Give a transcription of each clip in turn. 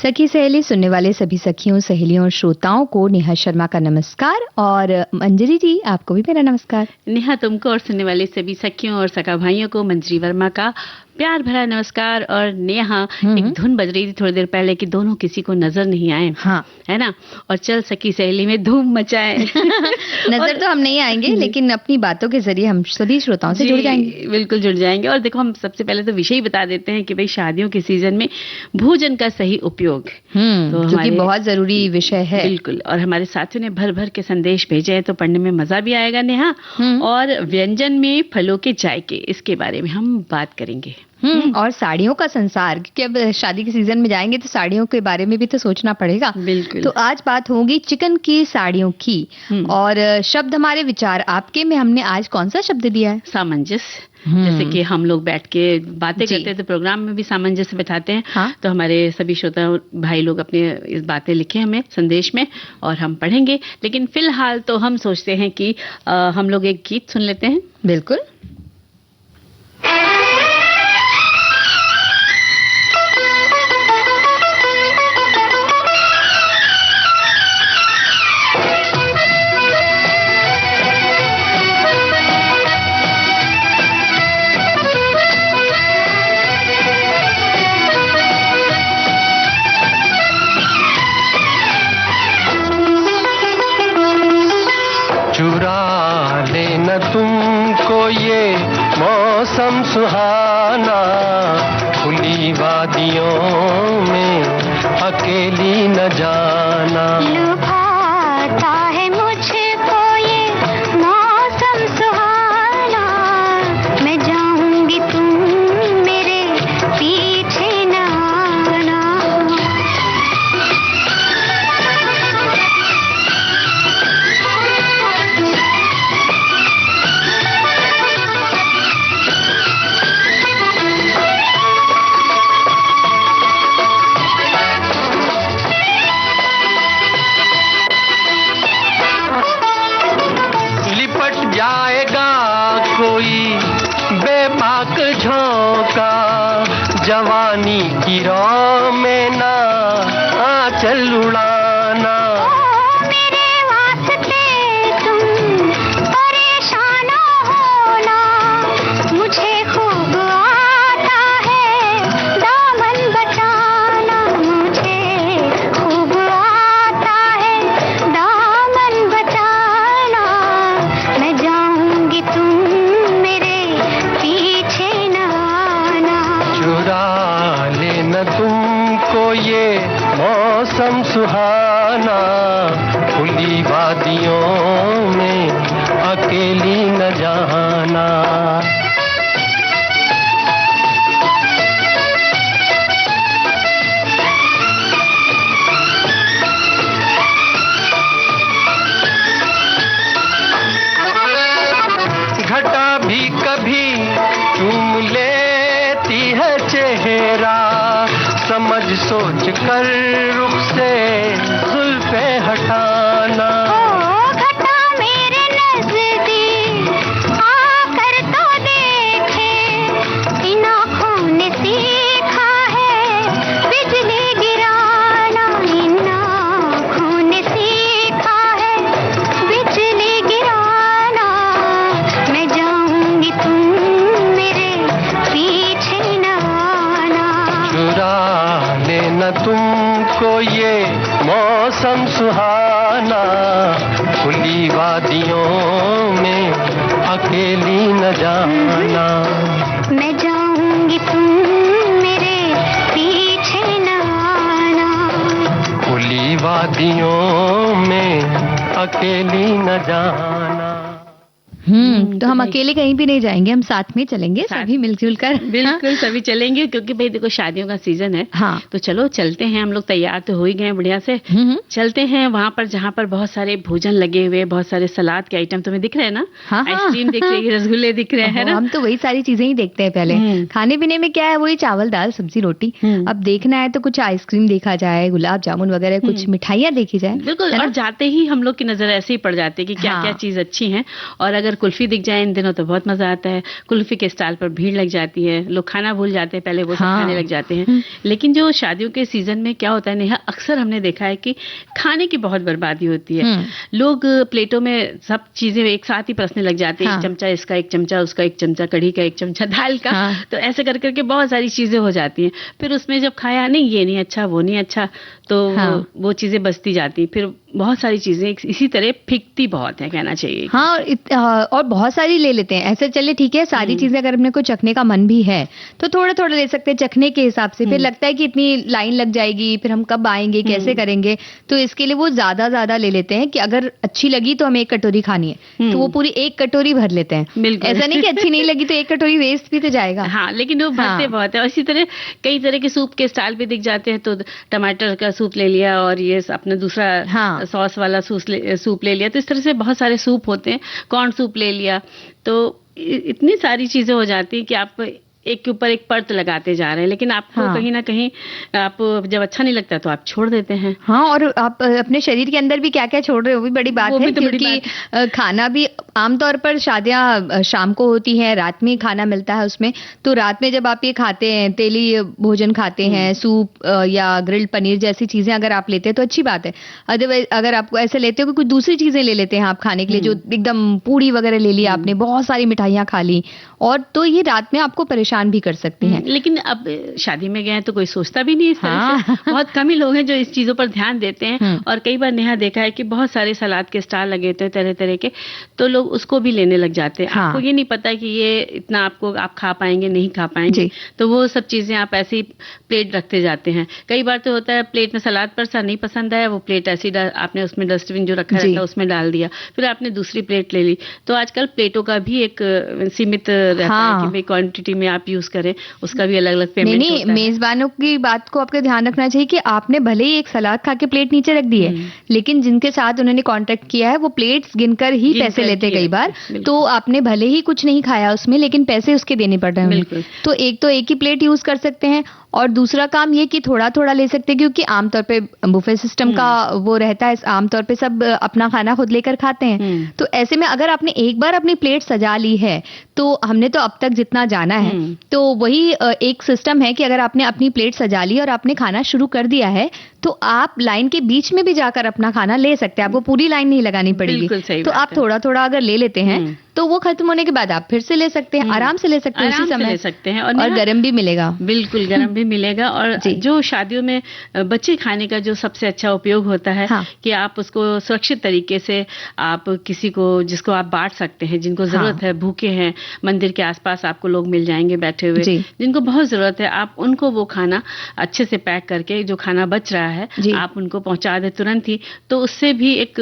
सखी सहेली सुनने वाले सभी सखियों, सहेलियों और श्रोताओं को नेहा शर्मा का नमस्कार और मंजरी जी आपको भी मेरा नमस्कार। नेहा तुमको और सुनने वाले सभी सखियों और सखा भाइयों को मंजरी वर्मा का प्यार भरा नमस्कार। और नेहा एक धुन बज रही थी थोड़ी देर पहले कि दोनों किसी को नजर नहीं आए, हाँ है ना, और चल सखी सहेली में धूम मचाए। नजर तो हम नहीं आएंगे लेकिन अपनी बातों के जरिए हम सभी श्रोताओं से जुड़ जाएंगे। बिल्कुल जुड़ जाएंगे। और देखो हम सबसे पहले तो विषय ही बता देते हैं कि भाई शादियों के सीजन में भोजन का सही उपयोग तो जो कि बहुत जरूरी विषय है। बिल्कुल। और हमारे साथियों ने भर भर के संदेश भेजे हैं तो पढ़ने में मजा भी आएगा नेहा। और व्यंजन में फलों के जायके, इसके बारे में हम बात करेंगे। और साड़ियों का संसार, क्योंकि अब शादी के सीजन में जाएंगे तो साड़ियों के बारे में भी तो सोचना पड़ेगा। बिल्कुल। तो आज बात होगी चिकन की साड़ियों की। और शब्द हमारे विचार आपके में हमने आज कौन सा शब्द दिया है? सामंजस्य। जैसे कि हम लोग बैठ के बातें करते हैं तो प्रोग्राम में भी सामंजस्य बिठाते हैं। हाँ? तो हमारे सभी श्रोता भाई लोग अपने इस बातें लिखे हमें संदेश में और हम पढ़ेंगे। लेकिन फिलहाल तो हम सोचते हैं कि हम लोग एक गीत सुन लेते हैं। बिल्कुल। तुमको ये मौसम सुहाना, खुली वादियों में अकेली न जाना। लुभाता है मुझको ये मौसम सुहाना, मैं जाऊंगी तुम मेरे पीछे न आना। बेबाक झोंका जवानी की राह में ना आंचल उड़ाना। मेरे वास्ते तुम परेशान होना, मुझे खूब आता है दामन बचाना। मुझे खूब आता है दामन बचाना, मैं जाऊंगी तुम तुमको ये मौसम सुहाना, खुली वादियों में अकेली न जाना। घटा भी कभी चूम लेती है चेहरा, समझ सोच कर रुख से जुल्फे हटाना। घटा मेरे नजदीक आकर तो देखे, इन आँखों ने सीखा है बिजली गिराना। इन आँखों ने सीखा है बिजली गिराना, मैं जाऊंगी तुम मेरे पीछे न आना। चुरा लेना तुमको ये मौसम सुहाना, खुली वादियों में अकेली न जाना। मैं जाऊंगी तुम मेरे पीछे न आना। खुली वादियों में अकेली न जाना। तो हम अकेले कहीं भी नहीं जाएंगे, हम साथ में चलेंगे, सभी मिलजुल कर। बिल्कुल सभी चलेंगे क्योंकि भाई देखो शादियों का सीजन है। हाँ। तो चलो चलते हैं, हम लोग तैयार तो हो ही गए बढ़िया से। चलते हैं वहाँ पर जहाँ पर बहुत सारे भोजन लगे हुए, बहुत सारे सलाद के आइटम तुम्हें दिख रहे हैं ना। हाँ, आइसक्रीम दिख रही है, रसगुल्ले दिख रहे हैं ना। हम तो वही सारी चीजें ही देखते हैं पहले। खाने पीने में क्या है, वही चावल दाल सब्जी रोटी। अब देखना है तो कुछ आइसक्रीम देखा जाए, गुलाब जामुन वगैरह कुछ मिठाइयाँ देखी जाए। बिल्कुल। और जाते ही हम लोग की नजर ऐसे ही पड़ जाती है कि क्या क्या चीज अच्छी है, और अगर कुल्फी दिख जाए इन दिनों तो बहुत मजा आता है। कुल्फी के स्टॉल पर भीड़ लग जाती है, लोग खाना भूल जाते हैं, पहले वो सब हाँ। खाने लग जाते हैं। लेकिन जो शादियों के सीजन में क्या होता है नेहा, अक्सर हमने देखा है कि खाने की बहुत बर्बादी होती है। लोग प्लेटों में सब चीजें एक साथ ही परसने लग जाते हैं। हाँ। एक चमचा इसका, एक चमचा उसका, एक चमचा कढ़ी का, एक चमचा दाल का। हाँ। तो ऐसे कर करके बहुत सारी चीजें हो जाती हैं। फिर उसमें जब खाया नहीं, ये नहीं अच्छा, वो नहीं अच्छा, तो हाँ। वो चीजें बचती जाती। फिर बहुत सारी चीजें इसी तरह फिकती बहुत है, कहना चाहिए। हाँ, और बहुत सारी ले लेते हैं ऐसे। चले ठीक है, सारी चीजें अगर अपने को चखने का मन भी है तो थोड़ा थोड़ा ले सकते हैं चखने के हिसाब से। फिर लगता है कि इतनी लाइन लग जाएगी, फिर हम कब आएंगे, कैसे करेंगे, तो इसके लिए वो ज्यादा ले लेते हैं कि अगर अच्छी लगी तो हमें 1 कटोरी खानी है, तो वो पूरी 1 कटोरी भर लेते हैं। बिल्कुल। ऐसा नहीं कि अच्छी नहीं लगी तो 1 कटोरी वेस्ट भी तो जाएगा। हाँ, लेकिन वो भरते बहुत है। और इसी तरह कई तरह के सूप के स्टाइल भी दिख जाते हैं, तो टमाटर का सूप ले लिया और ये अपना दूसरा सॉस वाला सूप ले लिया। तो इस तरह से बहुत सारे सूप होते हैं, कॉर्न सूप ले लिया। तो इतनी सारी चीजें हो जाती हैं कि आप एक के ऊपर एक परत लगाते जा रहे हैं, लेकिन आपको कहीं ना कहीं आप जब अच्छा नहीं लगता तो आप छोड़ देते हैं। हाँ, और आप अपने शरीर के अंदर भी क्या क्या छोड़ रहे हो, वो भी बड़ी बात है। क्योंकि खाना भी आमतौर पर शादियां शाम को होती हैं, रात में खाना मिलता है उसमें। तो रात में जब आप ये खाते हैं, तेली भोजन खाते हैं, सूप या ग्रिल्ड पनीर जैसी चीजें अगर आप लेते हैं तो अच्छी बात है। अदरवाइज अगर आप ऐसे लेते हो कि कुछ दूसरी चीजें ले लेते हैं आप खाने के लिए, जो एकदम पूड़ी वगैरह ले ली आपने, बहुत सारी मिठाइयाँ खा ली, और तो ये रात में आपको परेशान भी कर सकती हैं। लेकिन अब शादी में गए हैं तो कोई सोचता भी नहीं इस तरह से। बहुत कम ही लोग हैं जो इस चीजों पर ध्यान देते हैं। और कई बार नेहा देखा है कि बहुत सारे सलाद के स्टाल लगे होते हैं तरह तरह के, तो लोग उसको भी लेने लग जाते हैं। आपको ये नहीं पता कि ये इतना आप खा पाएंगे नहीं खा पाएंगे, तो वो सब चीजें आप ऐसे ही प्लेट रखते जाते हैं। कई बार तो होता है प्लेट में सलाद पर सा नहीं पसंद आया, वो प्लेट ऐसी आपने उसमें डस्टबिन जो रखा रहता है उसमें डाल दिया, फिर आपने दूसरी प्लेट ले ली। तो आजकल प्लेटों का भी एक सीमित रहता है कि भाई क्वांटिटी में आप यूज करें, उसका भी अलग अलग पेमेंट होता है। मेजबानों की बात को आपको ध्यान रखना चाहिए कि आपने भले ही एक सलाद खा के प्लेट नीचे रख दी है, लेकिन जिनके साथ उन्होंने कांटेक्ट किया है वो प्लेट्स गिनकर ही पैसे लेते कई बार। तो आपने भले ही कुछ नहीं खाया उसमें, लेकिन पैसे उसके देने पड़ रहे हैं। तो एक ही प्लेट यूज कर सकते हैं, और दूसरा काम ये कि थोड़ा थोड़ा ले सकते हैं, क्योंकि आमतौर पे बुफे सिस्टम का वो रहता है, आमतौर पे सब अपना खाना खुद लेकर खाते हैं। तो ऐसे में अगर आपने एक बार अपनी प्लेट सजा ली है, तो हमने तो अब तक जितना जाना है, तो वही एक सिस्टम है कि अगर आपने अपनी प्लेट सजा ली और आपने खाना शुरू कर दिया है, तो आप लाइन के बीच में भी जाकर अपना खाना ले सकते हैं। आपको पूरी लाइन नहीं लगानी पड़ेगी। तो आप थोड़ा थोड़ा अगर ले लेते हैं तो वो खत्म होने के बाद आप फिर से ले सकते हैं, आराम से ले सकते हैं, उसी समय ले सकते हैं। और गरम भी मिलेगा। बिल्कुल गरम भी मिलेगा। और जो शादियों में बच्चे खाने का जो सबसे अच्छा उपयोग होता है कि आप उसको सुरक्षित तरीके से आप किसी को, जिसको आप बांट सकते हैं, जिनको जरूरत है, भूखे हैं, मंदिर के आसपास आपको लोग मिल जाएंगे बैठे हुए, जिनको बहुत जरूरत है, आप उनको वो खाना अच्छे से पैक करके, जो खाना बच रहा है आप उनको पहुंचा दे तुरंत ही। तो उससे भी एक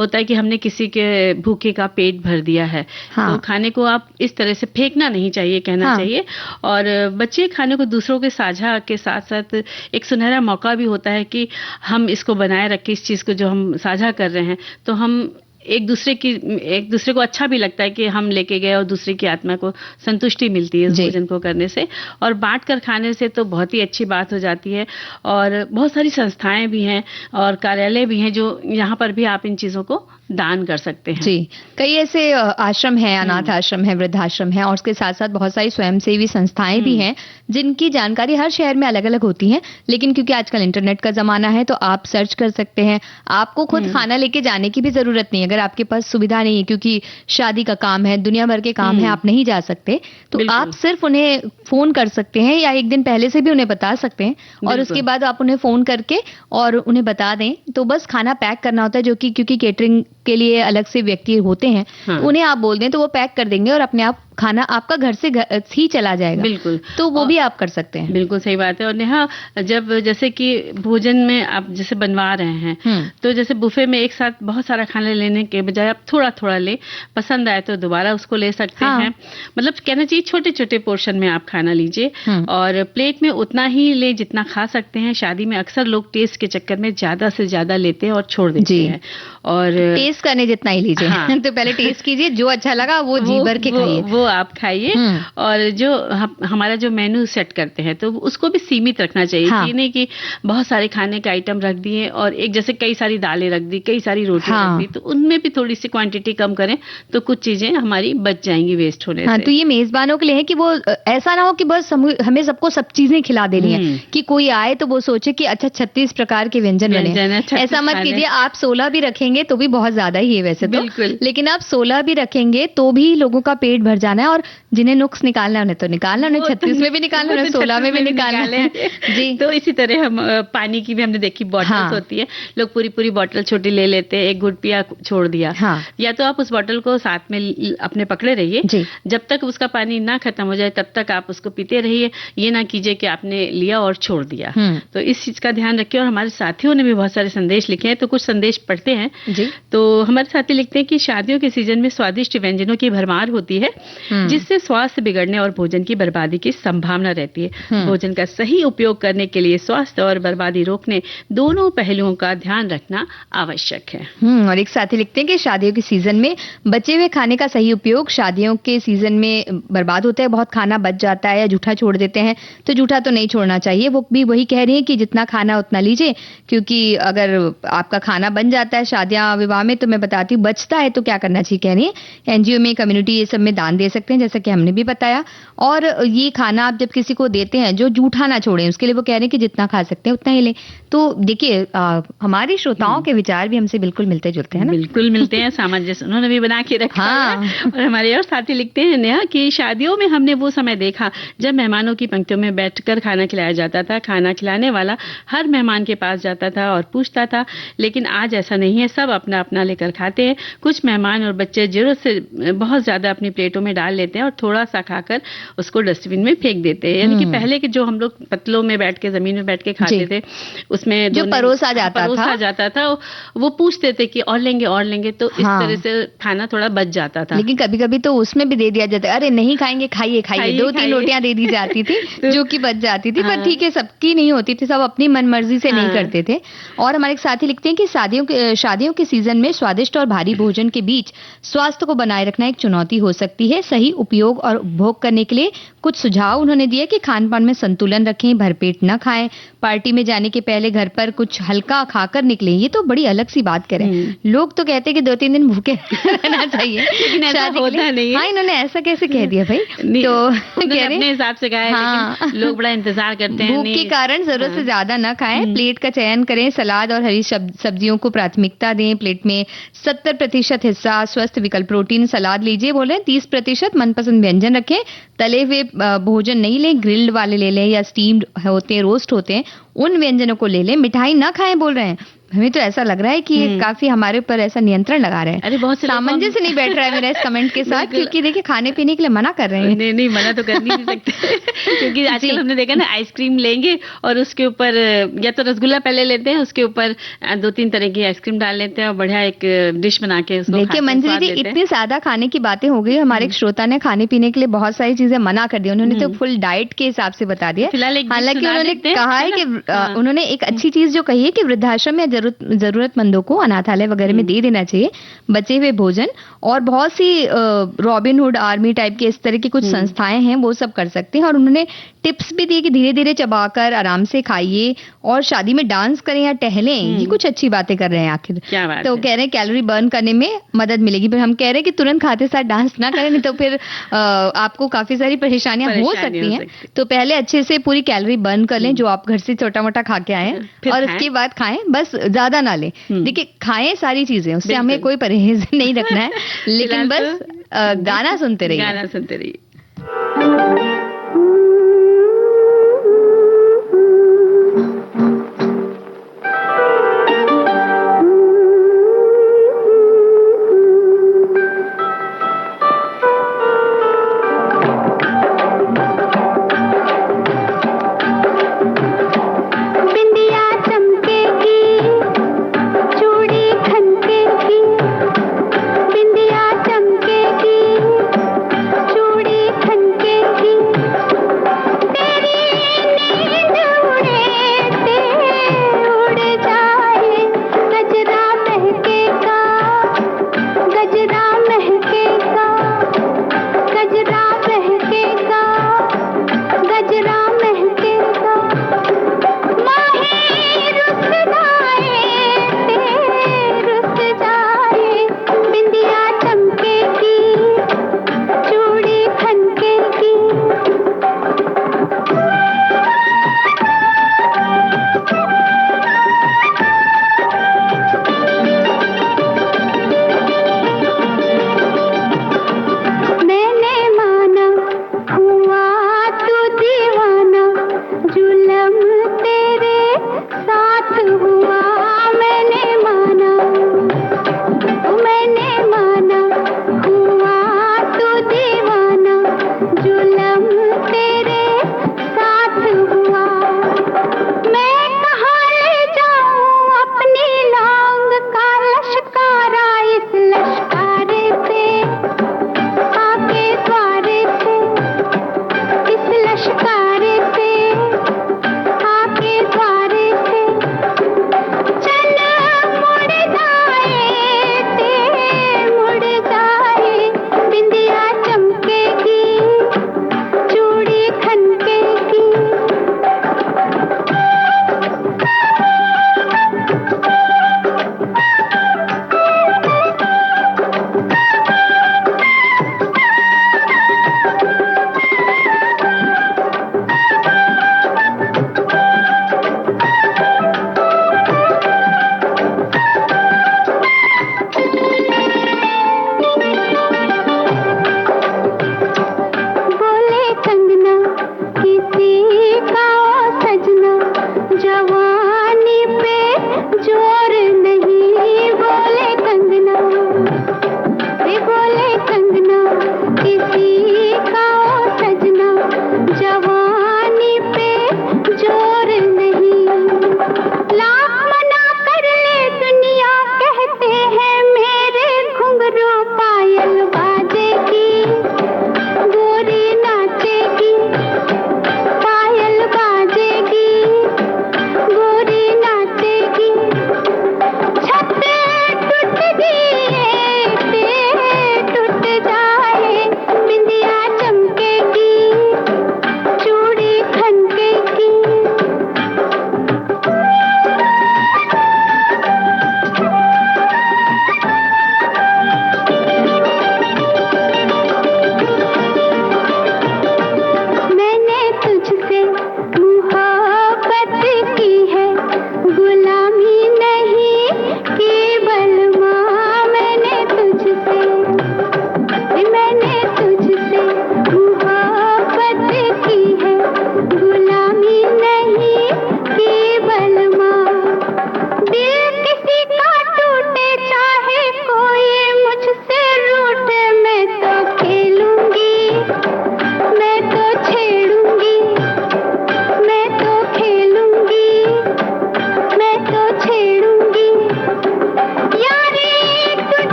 होता है कि हमने किसी के भूखे का पेट भर दिया है। तो खाने को आप इस तरह से फेंकना नहीं चाहिए, कहना चाहिए। और बच्चे खाने को दूसरों के साझा के साथ साथ एक सुनहरा मौका भी होता है कि हम इसको बनाए रखें, इस चीज को जो हम साझा कर रहे हैं, तो हम एक दूसरे को अच्छा भी लगता है कि हम लेके गए, और दूसरे की आत्मा को संतुष्टि मिलती है इस भोजन को करने से। और बांट कर खाने से तो बहुत ही अच्छी बात हो जाती है। और बहुत सारी संस्थाएं भी हैं और कार्यालय भी हैं जो यहाँ पर भी आप इन चीजों को दान कर सकते हैं। जी, कई ऐसे आश्रम हैं, अनाथ आश्रम है, वृद्धाश्रम है, और उसके साथ साथ बहुत सारी स्वयंसेवी संस्थाएं भी हैं जिनकी जानकारी हर शहर में अलग अलग होती है। लेकिन क्योंकि आजकल इंटरनेट का जमाना है, तो आप सर्च कर सकते हैं। आपको खुद खाना लेके जाने की भी जरूरत नहीं है, अगर आपके पास सुविधा नहीं है, क्योंकि शादी का काम है, दुनिया भर के काम है, आप नहीं जा सकते, तो आप सिर्फ उन्हें फोन कर सकते हैं, या एक दिन पहले से भी उन्हें बता सकते हैं, और उसके बाद आप उन्हें फोन करके और उन्हें बता दें। तो बस खाना पैक करना होता है, जो कि क्योंकि केटरिंग के लिए अलग से व्यक्ति होते हैं, उन्हें आप बोल दें तो वो पैक कर देंगे, और अपने आप खाना आपका घर से ही चला जाएगा। बिल्कुल, तो वो भी आप कर सकते हैं। बिल्कुल सही बात है। और नेहा, जब जैसे कि भोजन में आप जैसे बनवा रहे हैं, तो जैसे बुफे में एक साथ बहुत सारा खाना लेने के बजाय आप थोड़ा थोड़ा ले, पसंद आए तो दोबारा उसको ले सकते हैं। मतलब कहना चाहिए छोटे छोटे पोर्शन में आप खाना लीजिए, और प्लेट में उतना ही ले जितना खा सकते हैं। शादी में अक्सर लोग टेस्ट के चक्कर में ज्यादा से ज्यादा लेते हैं और छोड़ देते हैं। और टेस्ट करने जितना ही लीजिए। तो पहले टेस्ट कीजिए, जो अच्छा लगा वो जी भर के खाइए। वो आप खाइए। और जो हमारा जो मेन्यू सेट करते हैं तो उसको भी सीमित रखना चाहिए। ये नहीं कि बहुत सारे खाने के आइटम रख दिए और एक जैसे कई सारी दालें रख दी, कई सारी रोटियां रख दी, तो उनमें भी थोड़ी सी क्वांटिटी कम करें तो कुछ चीजें हमारी बच जाएंगी वेस्ट होने से। तो ये मेजबानों के लिए है कि वो ऐसा ना हो कि बस हमें सबको सब चीजें खिला देनी है, कि कोई आए तो वो सोचे कि अच्छा 36 प्रकार के व्यंजन बने। ऐसा मत कीजिए। आप 16 भी रखेंगे तो भी बहुत ज्यादा ही है वैसे तो, लेकिन आप 16 भी रखेंगे तो भी लोगों का पेट भर जाना है। और जिन्हें नुक्स निकालना उन्हें तो निकालना, उन्हें 36 में भी निकालना, उन्हें 16 में भी निकालना है जी। तो इसी तरह हम पानी की भी हमने देखी बॉटल्स होती है, लोग पूरी बॉटल छोटी ले लेते हैं, एक घुट पिया छोड़ दिया। या तो आप उस बॉटल को साथ में अपने पकड़े रहिए, जब तक उसका पानी ना खत्म हो जाए तब तक आप उसको पीते रहिए। ये ना कीजिए कि आपने लिया और छोड़ दिया। तो इस चीज का ध्यान रखिए। और हमारे साथियों ने भी बहुत सारे संदेश लिखे हैं, तो कुछ संदेश पढ़ते हैं जी। तो हमारे साथी लिखते हैं कि शादियों के सीजन में स्वादिष्ट व्यंजनों की भरमार होती है, जिससे स्वास्थ्य बिगड़ने और भोजन की बर्बादी की संभावना रहती है। भोजन का सही उपयोग करने के लिए स्वास्थ्य और बर्बादी रोकने दोनों पहलुओं का ध्यान रखना आवश्यक है। और एक साथी लिखते हैं कि शादियों के सीजन में बचे हुए खाने का सही उपयोग, शादियों के सीजन में बर्बाद होता है, बहुत खाना बच जाता है या जूठा छोड़ देते हैं, तो जूठा तो नहीं छोड़ना चाहिए। वो भी वही कह रही है कि जितना खाना उतना लीजिए, क्योंकि अगर आपका खाना बन जाता है शादियां विवाह में, तो मैं बताती हूँ बचता है तो क्या करना चाहिए कह रही है। एनजीओ में, कम्युनिटी, ये सब में दान दे सकते हैं, जैसा कि हमने भी बताया। और ये खाना आप जब किसी को देते हैं जो जूठा ना छोड़ें, उसके लिए वो कह रहे हैं कि जितना खा सकते हैं उतना ही लें। तो देखिए हमारी श्रोताओं के विचार भी हमसे बिल्कुल मिलते जुलते हैं ना। बिल्कुल मिलते हैं, सामंजस्य उन्होंने भी बना के रखा है। और हमारे और साथी लिखते हैं नेहा कि शादियों में हमने वो समय देखा जब मेहमानों की पंक्तियों में बैठकर खाना खिलाया जाता था। खाना खिलाने वाला हर मेहमान के पास जाता था और पूछता था, लेकिन आज ऐसा नहीं है, सब अपना अपना लेकर खाते हैं। कुछ मेहमान और बच्चे जरूरत से बहुत ज्यादा अपनी प्लेटों में डाल लेते हैं और थोड़ा सा खाकर उसको डस्टबिन में फेंक देते हैं। यानी कि पहले के जो हम लोग पतलों में बैठ के जमीन में बैठ के खाते थे, उसमें जो परोसा जाता था वो पूछते थे कि और लेंगे, तो इस तरह से खाना थोड़ा बच जाता था। लेकिन कभी कभी तो उसमें भी दे दिया जाता है, अरे नहीं खाएंगे, खाइए 2-3 रोटियां दे दी जाती थी जो कि बच जाती थी। पर ठीक है, सबकी नहीं होती थी, सब अपनी मनमर्जी से नहीं करते थे। और हमारे साथी लिखते हैं कि शादियों के सीजन में स्वादिष्ट और भारी भोजन के बीच स्वास्थ्य को बनाए रखना एक चुनौती हो सकती है। सही उपयोग और उपभोग करने के लिए कुछ सुझाव उन्होंने दिए कि खान पान में संतुलन रखें, भरपेट न खाएं, पार्टी में जाने के पहले घर पर कुछ हल्का खाकर निकलें। ये तो बड़ी अलग सी बात करें। लोग तो कहते हैं कि 2-3 दिन भूखे रहना चाहिए, लेकिन ऐसा होता नहीं है। हाँ, इन्होंने ऐसा कैसे कह दिया भाई? तो कह रहे अपने हिसाब से कहा है, लेकिन लोग बड़ा इंतजार करते हैं। भूख के कारण जरूरत से ज्यादा न खाएं, प्लेट का चयन करें, सलाद और हरी सब्जियों को प्राथमिकता दें। प्लेट में 70% हिस्सा स्वस्थ विकल्प प्रोटीन सलाद लीजिए बोले, 30% मनपसंद व्यंजन रखें। तले हुए भोजन नहीं लें, ग्रिल्ड वाले ले लें या स्टीम्ड होते हैं, रोस्ट होते हैं, उन व्यंजनों को ले लें। मिठाई ना खाएं बोल रहे हैं। हमें तो ऐसा लग रहा है कि ये काफी हमारे ऊपर ऐसा नियंत्रण लगा रहे हैं। अरे बहुत सामंजस्य नहीं बैठ रहा है मेरा इस कमेंट के साथ, क्योंकि देखिए खाने पीने के लिए मना कर रहे हैं। नहीं मना तो कर नहीं सकते क्योंकि आजकल हमने देखा ना, आइसक्रीम लेंगे और उसके ऊपर या तो रसगुल्ला पहले लेते हैं, उसके ऊपर 2-3 तरह की आइसक्रीम डाल लेते हैं और बढ़िया एक डिश बना के उसको देखिए मंजरी जी, इतनी ज्यादा खाने की बातें हो गई। हमारे एक श्रोता ने खाने पीने के लिए बहुत सारी चीजें मना कर दी, उन्होंने तो फुल डाइट के हिसाब से बता दिया। हालांकि उन्होंने कहा है कि उन्होंने एक अच्छी चीज जो कही है कि वृद्धाश्रम या जरूरतमंदों को अनाथालय वगैरह में दे देना चाहिए बचे हुए भोजन। और बहुत सी रॉबिनहुड आर्मी टाइप के इस तरह की कुछ संस्थाएं हैं, वो सब कर सकते हैं। और उन्होंने टिप्स भी दिए कि धीरे धीरे चबाकर आराम से खाइए और शादी में डांस करें या टहलें। ये कुछ अच्छी बातें कर रहे हैं आखिर। तो कह रहे हैं कैलोरी बर्न करने में मदद मिलेगी। पर हम कह रहे हैं कि तुरंत खाते साथ डांस ना करें, नहीं तो फिर आपको काफी सारी परेशानियां हो सकती हैं। तो पहले अच्छे से पूरी कैलोरी बर्न कर लें जो आप घर से छोटा मोटा खा के आए, और उसके बाद खाएं, बस ज्यादा ना लें। देखिए खाएं सारी चीजें, उससे हमें कोई परहेज नहीं रखना है, लेकिन बस गाना सुनते रहिए। चूड़ी खनकेगी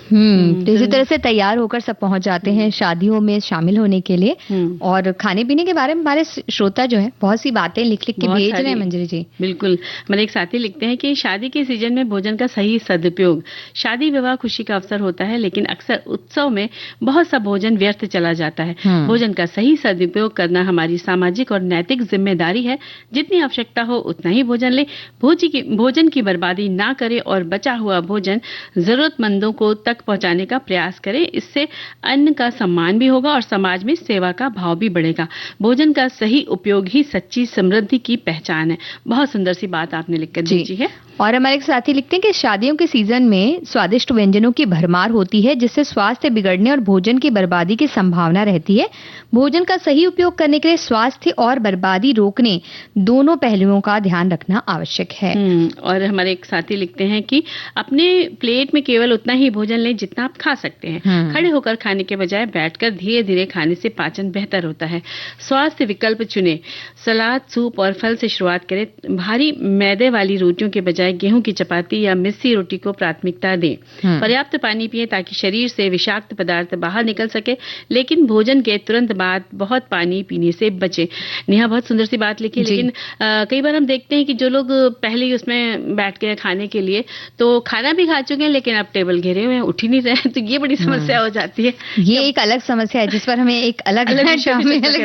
तो इसी तरह से तैयार होकर सब पहुंच जाते हैं शादियों में शामिल होने के लिए। और खाने पीने के बारे में हमारे श्रोता जो है बहुत सी बातें लिख लिख के भेज रहे हैं मंजरी जी। बिल्कुल, मेरे एक साथी लिखते हैं कि शादी के सीजन में भोजन का सही सदुपयोग। शादी विवाह खुशी का अवसर होता है, लेकिन अक्सर उत्सव में बहुत सा भोजन व्यर्थ चला जाता है। भोजन का सही सदुपयोग करना हमारी सामाजिक और नैतिक जिम्मेदारी है। जितनी आवश्यकता हो उतना ही भोजन ले, भोजन की बर्बादी ना करें और बचा हुआ भोजन जरूरतमंदों को तक पहुंचाने का प्रयास करें। इससे अन्न का सम्मान भी होगा और समाज में सेवा का भाव भी बढ़ेगा। भोजन का सही उपयोग ही सच्ची समृद्धि की पहचान है। बहुत सुंदर सी बात आपने लिखकर भेजी है। और हमारे एक साथी लिखते हैं कि शादियों के सीजन में स्वादिष्ट व्यंजनों की भरमार होती है, जिससे स्वास्थ्य बिगड़ने और भोजन की बर्बादी की संभावना रहती है। भोजन का सही उपयोग करने के लिए स्वास्थ्य और बर्बादी रोकने दोनों पहलुओं का ध्यान रखना आवश्यक है। और हमारे एक साथी लिखते हैं कि अपने प्लेट में केवल उतना ही भोजन लें जितना आप खा सकते हैं। खड़े होकर खाने के बजाय बैठकर धीरे धीरे खाने से पाचन बेहतर होता है। स्वास्थ्य विकल्प चुने, सलाद, सूप और फल से शुरुआत करें। भारी मैदे वाली रोटियों के बजाय गेहूं की चपाती या मिस्सी रोटी को प्राथमिकता दें। पर्याप्त पानी पिएं ताकि शरीर से विषाक्त पदार्थ बाहर निकल सके, लेकिन भोजन के तुरंत बाद बहुत पानी पीने से बचें। नेहा बहुत सुंदर सी बात लिखी, लेकिन कई बार हम देखते हैं कि जो लोग पहले ही उसमें बैठ गए खाने के लिए, तो खाना भी खा चुके हैं लेकिन अब टेबल घेरे हुए हैं, उठ ही नहीं रहे, तो ये बड़ी समस्या हो जाती है। ये एक अलग समस्या है जिस पर हमें एक अलग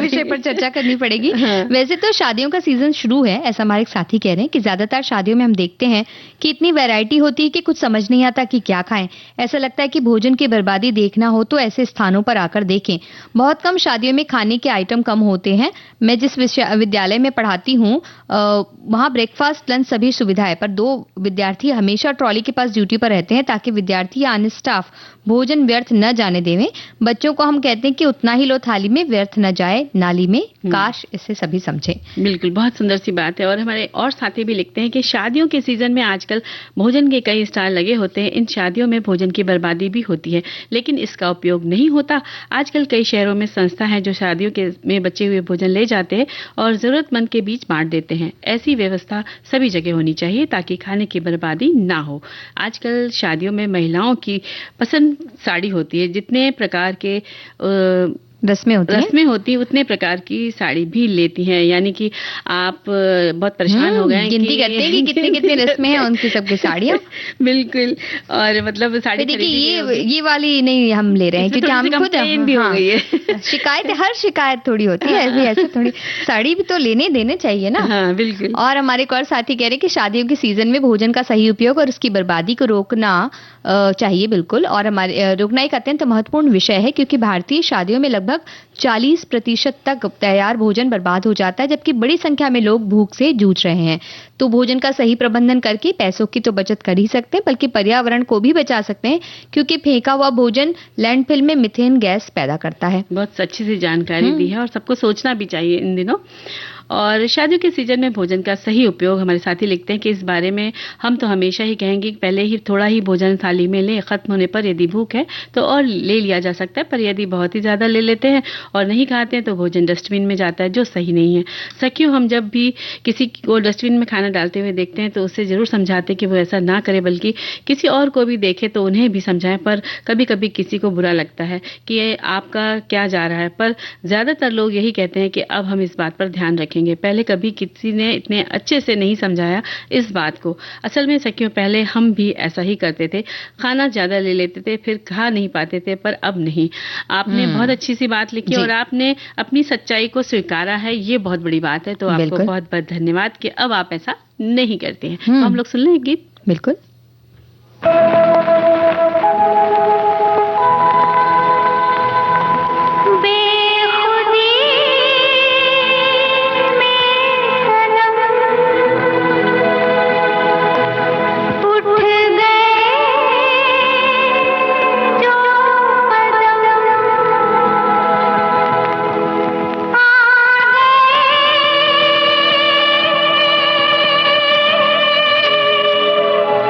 विषय पर चर्चा करनी पड़ेगी। वैसे तो शादियों का सीजन शुरू है, ऐसा हमारे साथी कह रहे हैं कि ज्यादातर शादियों में हम देखते हैं कि इतनी वैरायटी होती है कि कुछ समझ नहीं आता कि क्या खाएं। ऐसा लगता है कि भोजन की बर्बादी देखना हो तो ऐसे स्थानों पर आकर देखें। बहुत कम शादियों में खाने के आइटम कम होते हैं। मैं जिस विद्यालय में पढ़ाती हूँ वहाँ ब्रेकफास्ट, लंच सभी सुविधा है, पर 2 विद्यार्थी हमेशा ट्रॉली के पास ड्यूटी पर रहते हैं ताकि विद्यार्थी या अन्य स्टाफ भोजन व्यर्थ न जाने देवें। बच्चों को हम कहते हैं कि उतना ही लो थाली में, व्यर्थ न जाए नाली में। काश इससे सभी समझें। बिल्कुल, बहुत सुंदर सी बात है। और हमारे और साथी भी लिखते हैं कि शादियों के सीजन में आजकल भोजन के कई स्टॉल लगे होते हैं। इन शादियों में भोजन की बर्बादी भी होती है, लेकिन इसका उपयोग नहीं होता। आजकल कई शहरों में संस्था है जो शादियों के में बचे हुए भोजन ले जाते हैं और जरूरतमंद के बीच बांट देते हैं। ऐसी व्यवस्था सभी जगह होनी चाहिए ताकि खाने की बर्बादी ना हो। आजकल शादियों में महिलाओं की पसंद साड़ी होती है। जितने प्रकार के रस्में होती है उतने प्रकार की साड़ी भी लेती हैं। यानी कि आप बहुत परेशान हो गए हैं, गिनती करते हैं कि कितने रस्में हैं उनकी सबकी साड़ियाँ। बिल्कुल, और मतलब साड़ी देखिए ये वाली नहीं हम ले रहे हैं क्योंकि हम खुद भी हो गई है। शिकायत, हर शिकायत थोड़ी होती है, ऐसे थोड़ी साड़ी भी तो लेने देने चाहिए ना। हाँ, बिल्कुल। और हमारे एक और साथी कह रहे हैं कि शादियों के सीजन में भोजन का सही उपयोग और उसकी बर्बादी को रोकना चाहिए। बिल्कुल, और हमारे रोकना एक अत्यंत महत्वपूर्ण विषय है क्योंकि भारतीय शादियों में लगभग 40% तक तैयार भोजन बर्बाद हो जाता है, जबकि बड़ी संख्या में लोग भूख से जूझ रहे हैं। तो भोजन का सही प्रबंधन करके पैसों की तो बचत कर ही सकते हैं, बल्कि पर्यावरण को भी बचा सकते हैं क्योंकि फेंका हुआ भोजन लैंडफिल में मीथेन गैस पैदा करता है। बहुत अच्छी सी जानकारी दी है और सबको सोचना भी चाहिए इन दिनों। और शादियों के सीजन में भोजन का सही उपयोग, हमारे साथी लिखते हैं कि इस बारे में हम तो हमेशा ही कहेंगे कि पहले ही थोड़ा ही भोजन थाली में लें। खत्म होने पर यदि भूख है तो और ले लिया जा सकता है, पर यदि बहुत ही ज्यादा ले लेते हैं और नहीं खाते हैं तो भोजन डस्टबिन में जाता है, जो सही नहीं है। सखियों, हम जब भी किसी को डस्टबिन में खाना डालते हुए देखते हैं तो उससे जरूर समझाते हैं कि वो ऐसा ना करे, बल्कि किसी और को भी देखे तो उन्हें भी समझाएं। पर कभी कभी किसी को बुरा लगता है कि ये आपका क्या जा रहा है, पर ज्यादातर लोग यही कहते हैं कि अब हम इस बात पर ध्यान रखेंगे। पहले कभी किसी ने इतने अच्छे से नहीं समझाया इस बात को। असल में सखियों, पहले हम भी ऐसा ही करते थे, खाना ज्यादा ले लेते थे, फिर खा नहीं पाते थे, पर अब नहीं। आपने बहुत अच्छी सी बात लिखी और आपने अपनी सच्चाई को स्वीकारा है, ये बहुत बड़ी बात है। तो आपको बहुत बहुत धन्यवाद कि अब आप ऐसा नहीं करते हैं। तो हम लोग सुन लें गीत। बिल्कुल।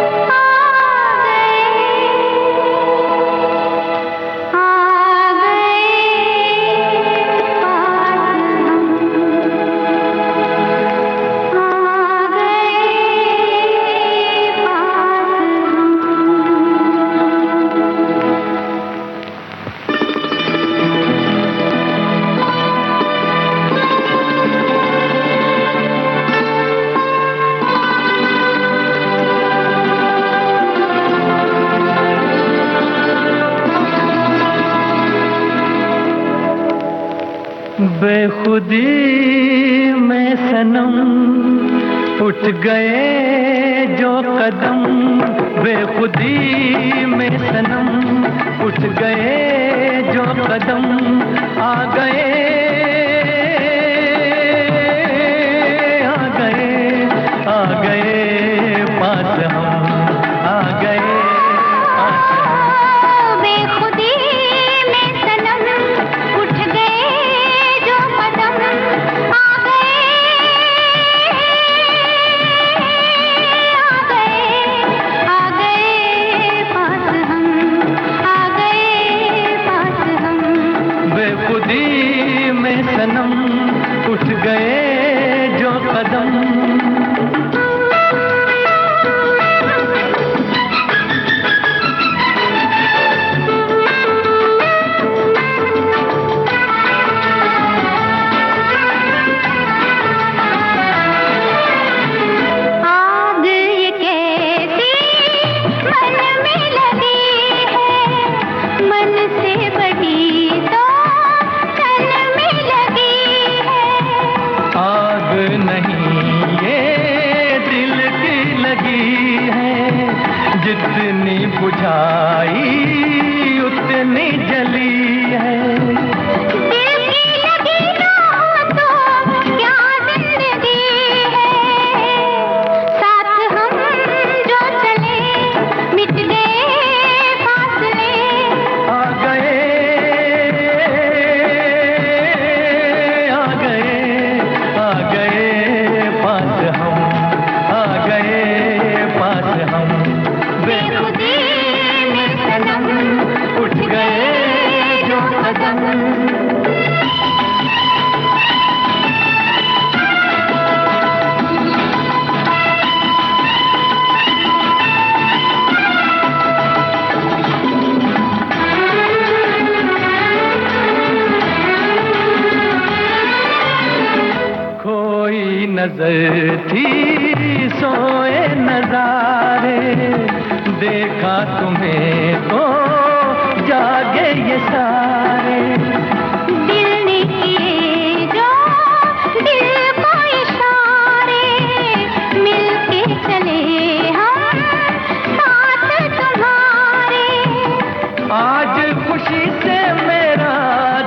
आ गए बेखुदी में सनम उठ गए जो कदम, बेखुदी में सनम उठ गए जो कदम, आ गए पास हम, आ गए पास हम। बेखुदी में सनम उठ गए जो कदम, आ गए पास हम, आ गए पास हम। बेखुदी में सनम उठ गए जो कदम। जितनी बुझाई उतनी जली है, दिल की लगी ना तो क्या जिंदगी है, साथ हम जो चले मिट गए फासले, आ गए पास हम, आ गए पास हम। बेखुदी में सनम उठ गए जो कदम। खोई नजर थी सोए नजारे, देखा तुम्हें तो जागे ये सारे, दिल ने किए जो दिल को इशारे, मिलके चले हम साथ तुम्हारे, आज खुशी से मेरा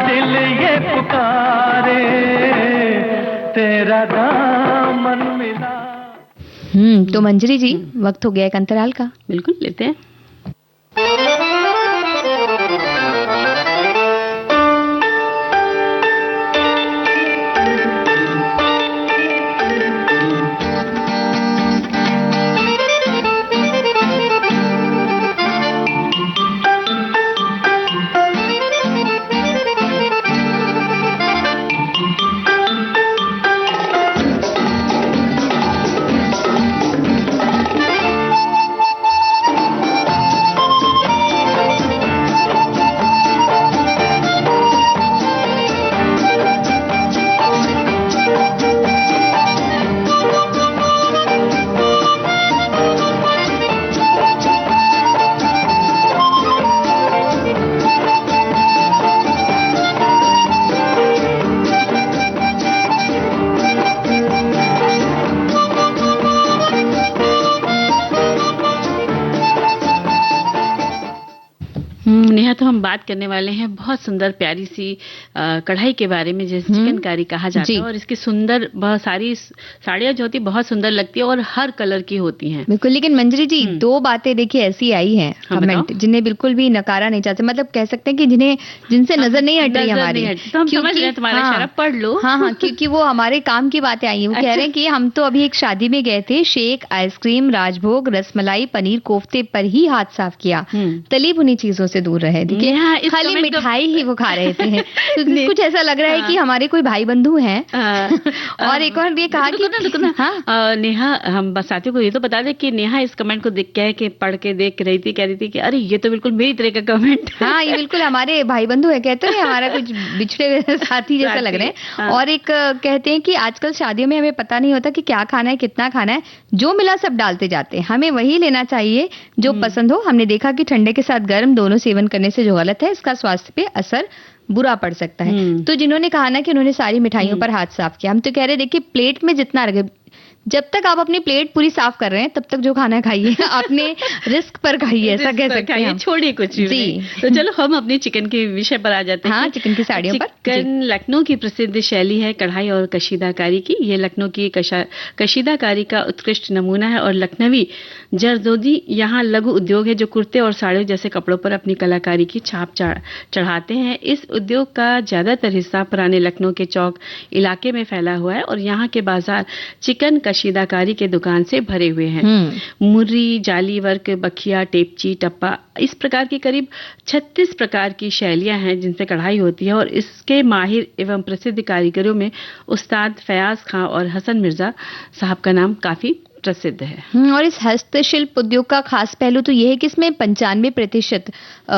दिल ये पुकारे, तेरा दामन मिला। तो मंजरी जी, वक्त हो गया एक अंतराल का। बिल्कुल लेते हैं। नेहा, तो हम बात करने वाले हैं बहुत सुंदर प्यारी सी कढ़ाई के बारे में, जैसे चिकनकारी कहा जाता है, और इसकी सुंदर बहुत सारी साड़ियाँ जो होती है बहुत सुंदर लगती है और हर कलर की होती हैं। बिल्कुल, लेकिन मंजरी जी दो बातें देखिए ऐसी आई हैं कमेंट जिन्हें बिल्कुल भी नकारा नहीं चाहते, मतलब कह सकते हैं कि जिनसे नजर नहीं हट रही हमारी, तो हम समझ गए तुम्हारा इशारा, पढ़ लो। हाँ, क्योंकि वो हमारे काम की बातें आई हैं। वो कह रहे हैं कि हम तो अभी एक शादी में गए थे, शेक, आइसक्रीम, राजभोग, रसमलाई, पनीर कोफ्ते पर ही हाथ साफ किया, तली भुनी चीजों से दूर रहे। देखिए खाली मिठाई ही वो खा रहे थे। तो कुछ ऐसा लग रहा है कि हमारे कोई भाई बंधु हैं। और एक और ये कहा कि नेहा, हम साथियों को ये तो बता दें कि नेहा इस कमेंट को देख के पढ़ के देख रही थी, कह रही थी कि अरे ये तो बिल्कुल मेरी तरह का कमेंट। हाँ, ये बिल्कुल हमारे भाई बंधु है, कहते हैं हमारा कुछ बिछड़े हुए साथी जैसा लग रहे हैं। और एक कहते हैं कि आजकल शादियों में हमें पता नहीं होता कि क्या खाना है, कितना खाना है, जो मिला सब डालते जाते हैं, हमें वही लेना चाहिए जो पसंद हो। हमने देखा कि ठंडे के साथ गर्म दोनों सेवन करने से जो गलत है, इसका स्वास्थ्य पे असर बुरा पड़ सकता है। तो जिन्होंने कहा ना कि उन्होंने सारी मिठाइयों पर हाथ साफ किया, हम तो कह रहे देखिए प्लेट में जितना रखे, जब तक आप अपनी प्लेट पूरी साफ कर रहे हैं तब तक जो खाना खाइए अपने रिस्क पर खाइए, ऐसा कह सकते हैं, छोड़िए कुछ भी नहीं। तो चलो हम अपने चिकन के विषय पर आ जाते हैं। हाँ, चिकन की साड़ियों पर। चिकन लखनऊ की प्रसिद्ध शैली है कढ़ाई और कशीदाकारी की। ये लखनऊ की कशीदाकारी का उत्कृष्ट नमूना है और लखनवी जरदोजी यहाँ लघु उद्योग है जो कुर्ते और साड़ियों जैसे कपड़ों पर अपनी कलाकारी की छाप चढ़ाते हैं। इस उद्योग का ज्यादातर हिस्सा पुराने लखनऊ के चौक इलाके में फैला हुआ है और यहाँ के बाजार चिकन कशीदाकारी के दुकान से भरे हुए हैं। मुर्री, जाली वर्क, बखिया, टेपची, टप्पा, इस प्रकार की करीब 36 प्रकार की शैलियां हैं जिनसे कढ़ाई होती है और इसके माहिर एवं प्रसिद्ध कारीगरों में उस्ताद फयाज खां और हसन मिर्जा साहब का नाम काफी प्रसिद्ध है। और इस हस्तशिल्प उद्योग का खास पहलू तो यह है कि इसमें 95%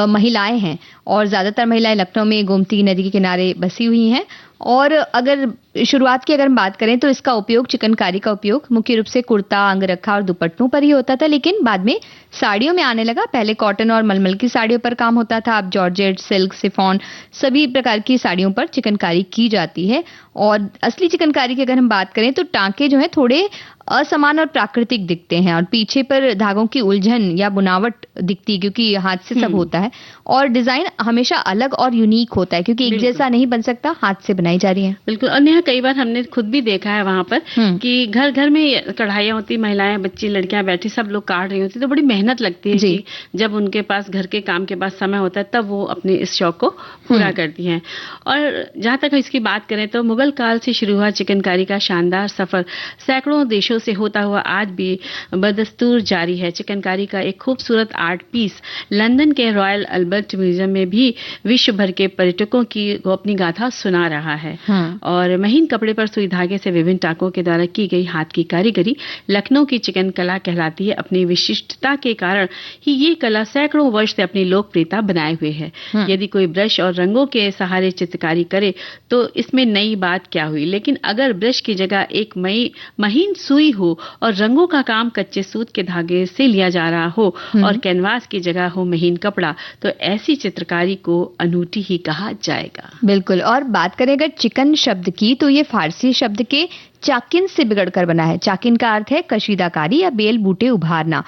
महिलाएं हैं और ज्यादातर महिलाएं लखनऊ में गोमती नदी के किनारे बसी हुई हैं। और अगर शुरुआत की हम बात करें तो इसका उपयोग, चिकनकारी का उपयोग मुख्य रूप से कुर्ता, अंगरखा और दुपट्टों पर ही होता था, लेकिन बाद में साड़ियों में आने लगा। पहले कॉटन और मलमल की साड़ियों पर काम होता था, अब जॉर्जेट, सिल्क, शिफॉन सभी प्रकार की साड़ियों पर चिकनकारी की जाती है। और असली चिकनकारी की अगर हम बात करें तो टांके जो हैं थोड़े असमान और प्राकृतिक दिखते हैं और पीछे पर धागों की उलझन या बुनावट दिखती है क्योंकि हाथ से सब होता है और डिजाइन हमेशा अलग और यूनिक होता है क्योंकि एक जैसा नहीं बन सकता, हाथ से बनाई जा रही है। बिल्कुल। और नेहा कई बार हमने खुद भी देखा है वहां पर कि घर घर में कढ़ाइयाँ होती, महिलाएं, बच्ची, लड़कियां बैठी सब लोग काट रही होती, तो बड़ी मेहनत लगती है कि जब उनके पास घर के काम के बाद समय होता है तब वो अपने इस शौक को पूरा करती हैं। और जहां तक इसकी बात करें तो मुगल काल से शुरू हुआ चिकनकारी का शानदार सफर सैकड़ों देशों से होता हुआ आज भी बदस्तूर जारी है। चिकनकारी का एक खूबसूरत आर्ट पीस लंदन के रॉयल अल्बर्ट म्यूजियम में भी विश्व भर के पर्यटकों की अपनी गाथा सुना रहा है। और महीन कपड़े पर सुई धागे से विभिन्न टाकों के द्वारा की गई हाथ की कारीगरी लखनऊ की चिकन कला कहलाती है। अपनी विशिष्टता के कारण ही ये कला सैकड़ों वर्ष से अपनी लोकप्रियता बनाए हुए है। यदि कोई ब्रश और रंगों के सहारे चित्रकारी करे तो इसमें नई बात क्या हुई, लेकिन अगर ब्रश की जगह एक महीन सुई हो और रंगों का काम कच्चे सूत के धागे से लिया जा रहा हो और कैनवास की जगह हो महीन कपड़ा, तो ऐसी चित्रकारी को अनूठी ही कहा जाएगा। बिल्कुल। और बात करें अगर चिकन शब्द की तो ये फारसी शब्द के चाकिन से बिगड़कर बना है। चाकिन का अर्थ है कशीदाकारी या बेल बूटे उभारना।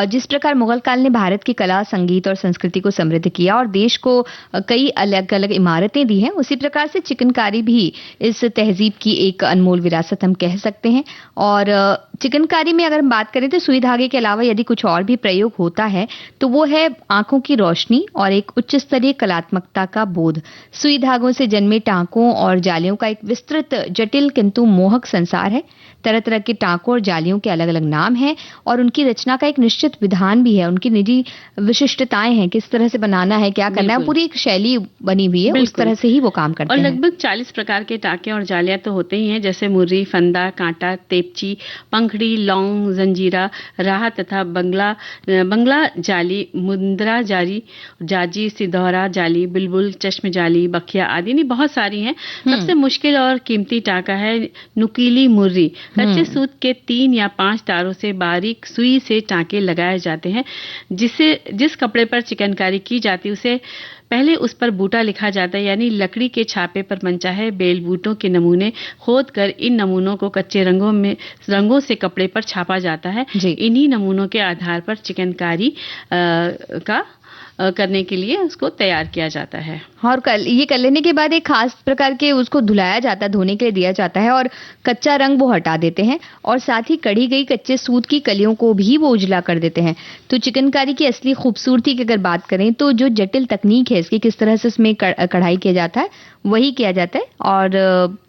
जिस प्रकार मुगल काल ने भारत की कला, संगीत और संस्कृति को समृद्ध किया और देश को कई अलग अलग इमारतें दी हैं, उसी प्रकार से चिकनकारी भी इस तहजीब की एक अनमोल विरासत हम कह सकते हैं। और चिकनकारी में अगर हम बात करें तो सुई धागे के अलावा यदि कुछ और भी प्रयोग होता है तो वो है आंखों की रोशनी और एक उच्च स्तरीय कलात्मकता का बोध। सुई धागों से जन्मे टांकों और जालियों का एक विस्तृत, जटिल किंतु मोहक संसार है। तरह तरह के टांकों और जालियों के अलग अलग नाम हैं और उनकी रचना का एक निश्चित विधान भी है। उनकी निजी विशिष्टताएं हैं, किस तरह से बनाना है, क्या करना है, पूरी एक शैली बनी हुई है, उस तरह से ही वो काम करते हैं। और लगभग 40 प्रकार के टांके और जालियां तो होते ही हैं, जैसे मुर्री, फंदा, कांटा, तेपची, पंखड़ी, लौंग, जंजीरा, राह तथा बंगला जाली, मुंद्रा जाली, जाजी, सिधौरा जाली, बुलबुल, चश्म जाली, बखिया आदि नहीं बहुत सारी हैं। सबसे मुश्किल और कीमती टांका है नुकीली मुर्री। कच्चे सूत के 3 या 5 तारों से बारीक सुई से टांके लगाए जाते हैं। जिस कपड़े पर चिकनकारी की जाती है उसे पहले उस पर बूटा लिखा जाता है, यानी लकड़ी के छापे पर मनचाहे बेल बूटों के नमूने खोद कर इन नमूनों को कच्चे रंगों से कपड़े पर छापा जाता है। इन्हीं नमूनों के आधार पर चिकनकारी करने के लिए उसको तैयार किया जाता है। और ये कर लेने के बाद एक खास प्रकार के उसको धुलाया जाता है, धोने के लिए दिया जाता है और कच्चा रंग वो हटा देते हैं और साथ ही कढ़ी गई कच्चे सूत की कलियों को भी वो उजला कर देते हैं। तो चिकनकारी की असली खूबसूरती की अगर बात करें तो जो जटिल तकनीक है इसकी, किस तरह से इसमें कढ़ाई किया जाता है वही किया जाता है और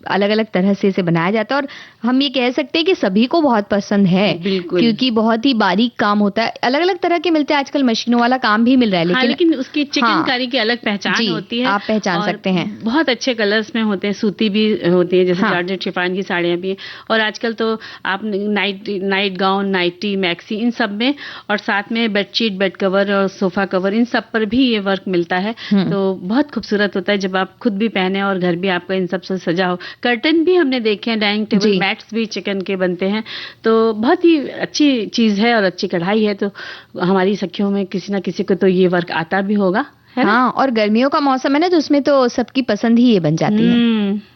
अलग अलग तरह से इसे बनाया जाता है। और हम ये कह सकते हैं कि सभी को बहुत पसंद है क्योंकि बहुत ही बारीक काम होता है। अलग अलग तरह के मिलते हैं आजकल, मशीनों वाला काम भी मिल रहा है, लेकिन उसकी चिकनकारी की अलग पहचान होती है, आप पहचान सकते हैं। बहुत अच्छे कलर्स में होते हैं, सूती भी होती है, जैसे जॉर्जेट शिफॉन की साड़ियां भी हैं। और आजकल तो आप नाइट गाउन, नाइटी, मैक्सी इन सब में, और साथ में बेडशीट, बेड कवर और सोफा कवर इन सब पर भी ये वर्क मिलता है। तो बहुत खूबसूरत होता है जब आप खुद भी पहने और घर भी आपका इन सब से सजा हो। कर्टन भी हमने देखे हैं, डाइनिंग टेबल मैट्स भी चिकन के बनते हैं। तो बहुत ही अच्छी चीज है और अच्छी कढ़ाई है। तो हमारी सखियों में किसी ना किसी को तो ये वर्क आता भी होगा, हाँ, और गर्मियों का मौसम है ना, तो उसमें तो सबकी पसंद ही ये बन जाती है।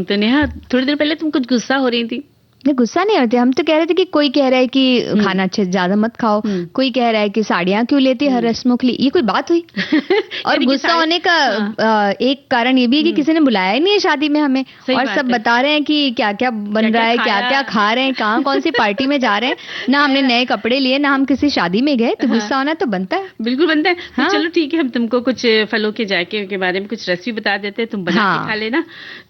तो नेहा, थोड़ी देर पहले तुम कुछ गुस्सा हो रही थी। नहीं, गुस्सा नहीं होते, हम तो कह रहे थे कि कोई कह रहा है कि खाना अच्छे ज्यादा मत खाओ, कोई कह रहा है कि साड़ियाँ क्यों लेती हर रस्मों के लिए, ये कोई बात हुई? और गुस्सा होने का एक कारण ये भी है कि किसी ने बुलाया ही नहीं है शादी में हमें, और सब बता रहे हैं कि क्या क्या बन रहा है, क्या क्या खा रहे हैं, कहाँ कौन सी पार्टी में जा रहे हैं, ना हमने नए कपड़े लिए, ना हम किसी शादी में गए, तो गुस्सा होना तो बनता है। बिल्कुल बनता है। तो चलो ठीक है, हम तुमको कुछ फलों के जायके के बारे में कुछ रेसिपी बता देते हैं, तुम बना के खा लेना,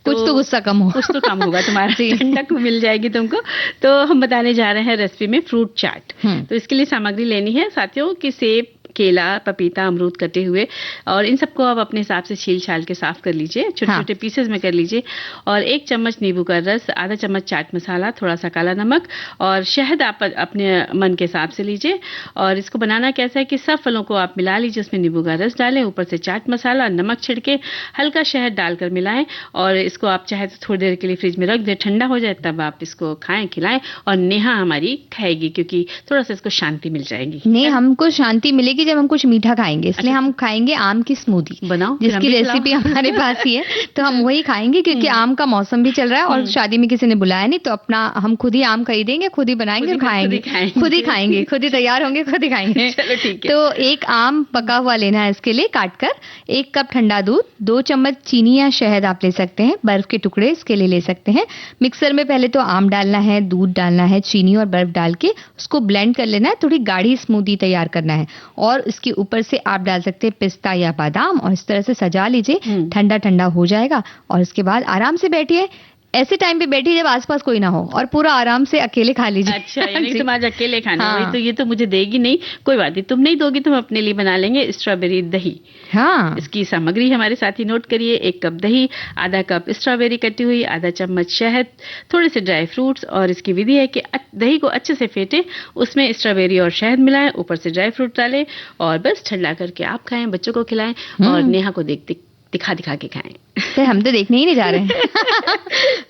कुछ तो गुस्सा कम हो, कुछ तो कम होगा तुम्हारा, ठंडक मिल जाएगी तुमको। तो हम बताने जा रहे हैं रेसिपी में फ्रूट चाट। तो इसके लिए सामग्री लेनी है साथियों कि सेब, केला, पपीता, अमरूद कटे हुए, और इन सबको आप अपने हिसाब से छील छाल के साफ कर लीजिए, छोटे छोटे पीसेस में कर लीजिए, और 1 चम्मच नींबू का रस, आधा चम्मच चाट मसाला, थोड़ा सा काला नमक और शहद आप अपने मन के हिसाब से लीजिए। और इसको बनाना कैसा है कि सब फलों को आप मिला लीजिए, उसमें नींबू का रस डालें, ऊपर से चाट मसाला, नमक छिड़के, हल्का शहद डालकर मिलाएं, और इसको आप चाहे तो थोड़ी देर के लिए फ्रिज में रख दें, ठंडा हो जाए तब आप इसको खाएं, खिलाएं, और नेहा हमारी खाएगी क्योंकि थोड़ा सा इसको शांति मिल जाएगी। नहीं, हमको शांति मिलेगी जब हम कुछ मीठा खाएंगे, इसलिए हम खाएंगे आम की स्मूदी, बनाओ जिसकी रेसिपी हमारे पास ही है, तो हम वही खाएंगे क्योंकि आम का मौसम भी चल रहा है और शादी में किसी ने बुलाया नहीं, तो अपना हम खुद ही आम खरीदेंगे, खुद ही बनाएंगे और खाएंगे, खुद ही खाएंगे, खुद ही तैयार होंगे, खुद ही खाएंगे। चलो ठीक है। तो 1 आम पका हुआ लेना है, इसके लिए काट कर 1 कप ठंडा दूध, 2 चम्मच चीनी या शहद आप ले सकते हैं, बर्फ के टुकड़े इसके लिए ले सकते हैं। मिक्सर में पहले तो आम डालना है, दूध डालना है, चीनी और बर्फ डाल के उसको ब्लेंड कर लेना है, थोड़ी गाढ़ी स्मूदी तैयार करना है, और इसके ऊपर से आप डाल सकते हैं पिस्ता या बादाम, और इस तरह से सजा लीजिए। ठंडा ठंडा हो जाएगा और इसके बाद आराम से बैठिए, ऐसे टाइम पे बैठी जब आसपास कोई ना हो और पूरा आराम से अकेले खा लीजिए। अच्छा, यानी तुम आज अकेले खाना है। तो ये तो मुझे देगी नहीं, कोई बात नहीं, तुम नहीं दोगी तो हम अपने लिए बना लेंगे स्ट्रॉबेरी दही। हाँ, इसकी सामग्री हमारे साथ ही नोट करिए। 1 कप दही, आधा कप स्ट्रॉबेरी कटी हुई, आधा चम्मच शहद, थोड़े से ड्राई फ्रूट्स। और इसकी विधि है कि दही को अच्छे से फेंटे, उसमें स्ट्रॉबेरी और शहद मिलाएं, ऊपर से ड्राई फ्रूट डालें और बस ठंडा करके आप खाएं, बच्चों को खिलाएं और नेहा को दिखा के खाएं। तो हम तो देखने ही नहीं जा रहे हैं।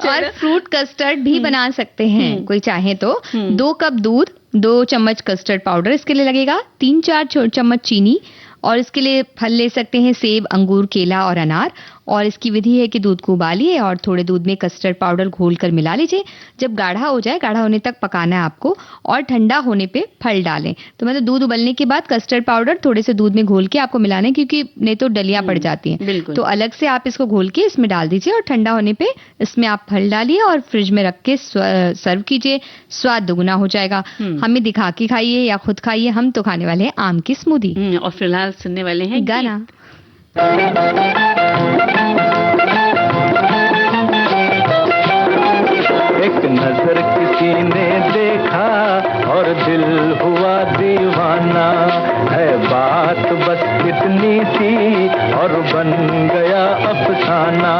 और फ्रूट कस्टर्ड भी बना सकते हैं कोई चाहे तो। 2 कप दूध, 2 चम्मच कस्टर्ड पाउडर इसके लिए लगेगा, 3-4 चम्मच चीनी। और इसके लिए फल ले सकते हैं सेब, अंगूर, केला और अनार। और इसकी विधि है कि दूध को उबालिए और थोड़े दूध में कस्टर्ड पाउडर घोलकर मिला लीजिए। जब गाढ़ा हो जाए, गाढ़ा होने तक पकाना है आपको और ठंडा होने पे फल डालें। तो मतलब दूध उबलने के बाद कस्टर्ड पाउडर थोड़े से दूध में घोल के आपको मिलाना है, क्योंकि नहीं तो डलियां पड़ जाती हैं। तो अलग से आप इसको घोल के इसमें डाल दीजिए और ठंडा होने पे इसमें आप फल डालिए और फ्रिज में रख के सर्व कीजिए। स्वाद दुगुना हो जाएगा। हमें दिखा के खाइए या खुद खाइए, हम तो खाने वाले हैं आम की स्मूदी। और फिलहाल सुनने वाले हैं गाना। एक नजर किसी ने देखा और दिल हुआ दीवाना, है बात बस इतनी सी और बन गया अफसाना।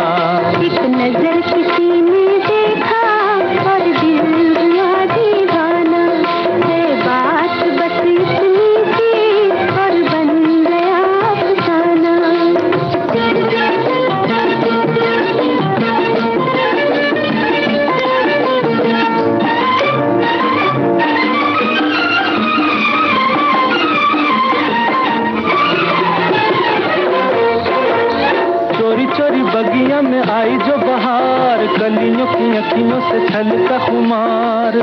एक नजर किसी ने देखा और दिल हुआ दीवाना, है बात बस इतनी सी और बन गया अफसाना। चोरी बगिया में आई जो बहार, कलियों की अखियों से छलका खुमार।